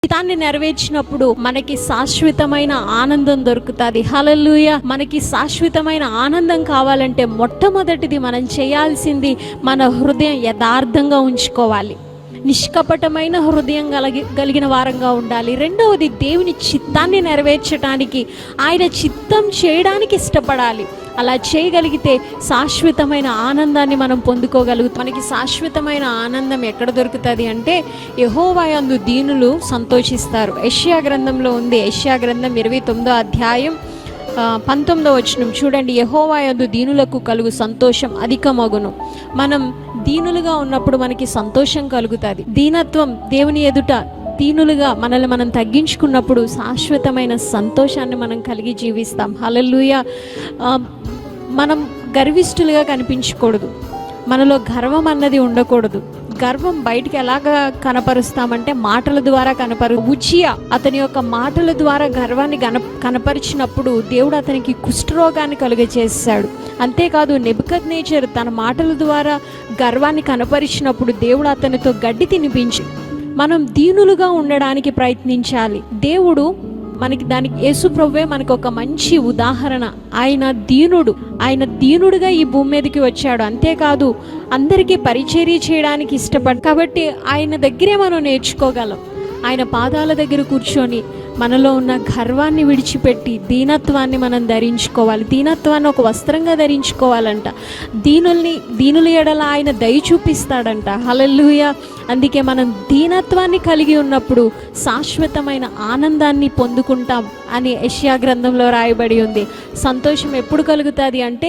చిత్తాన్ని నెరవేర్చినప్పుడు మనకి శాశ్వతమైన ఆనందం దొరుకుతుంది. హల్లెలూయా. మనకి శాశ్వతమైన ఆనందం కావాలంటే మొట్టమొదటిది మనం చేయాల్సింది మన హృదయం యథార్థంగా ఉంచుకోవాలి, నిష్కపటమైన హృదయం కలిగిన వారంగా ఉండాలి. రెండవది, దేవుని చిత్తాన్ని నెరవేర్చడానికి, ఆయన చిత్తం చేయడానికి ఇష్టపడాలి. అలా చేయగలిగితే శాశ్వతమైన ఆనందాన్ని మనం పొందుకోగలుగుతాం. మనకి శాశ్వతమైన ఆనందం ఎక్కడ దొరుకుతుంది అంటే, యెహోవా యందు దీనులు సంతోషిస్తారు. యెషయా గ్రంథంలో ఉంది. యెషయా గ్రంథం 29వ అధ్యాయం 19వ వచనం చూడండి. యెహోవా యందు దీనులకు కలుగు సంతోషం అధికమగును. మనం దీనులుగా ఉన్నప్పుడు మనకి సంతోషం కలుగుతుంది. దీనత్వం, దేవుని ఎదుట దీనులుగా మనల్ని మనం తగ్గించుకున్నప్పుడు శాశ్వతమైన సంతోషాన్ని మనం కలిగి జీవిస్తాం. హల్లెలూయా. మనం గర్విష్ఠులుగా కనిపించకూడదు, మనలో గర్వం అన్నది ఉండకూడదు. గర్వం బయటికి ఎలాగా కనపరుస్తామంటే మాటల ద్వారా ఉచియా అతని యొక్క మాటల ద్వారా గర్వాన్ని కనపరిచినప్పుడు దేవుడు అతనికి కుష్ఠరోగాన్ని కలుగజేశాడు. అంతేకాదు, నెబుకద్నెజరు తన మాటల ద్వారా గర్వాన్ని కనపరిచినప్పుడు దేవుడు అతనితో గడ్డి తినిపించి. మనం దీనులుగా ఉండడానికి ప్రయత్నించాలి. దేవుడు మనకి దానికి యేసు ప్రభువే మనకు ఒక మంచి ఉదాహరణ. ఆయన దీనుడుగా ఈ భూమి మీదకి వచ్చాడు. అంతేకాదు, అందరికీ పరిచర్య చేయడానికి ఇష్టపడు. కాబట్టి ఆయన దగ్గరే మనం నేర్చుకోగలం. ఆయన పాదాల దగ్గర కూర్చొని మనలో ఉన్న గర్వాన్ని విడిచిపెట్టి దీనత్వాన్ని మనం ధరించుకోవాలి. దీనత్వాన్ని ఒక వస్త్రంగా ధరించుకోవాలంట. దీనుల ఎడల ఆయన దయ చూపిస్తాడంట. హల్లెలూయా. అందుకే మనం దీనత్వాన్ని కలిగి ఉన్నప్పుడు శాశ్వతమైన ఆనందాన్ని పొందుకుంటాం అని యెషయా గ్రంథంలో రాయబడి ఉంది. సంతోషం ఎప్పుడు కలుగుతుంది అంటే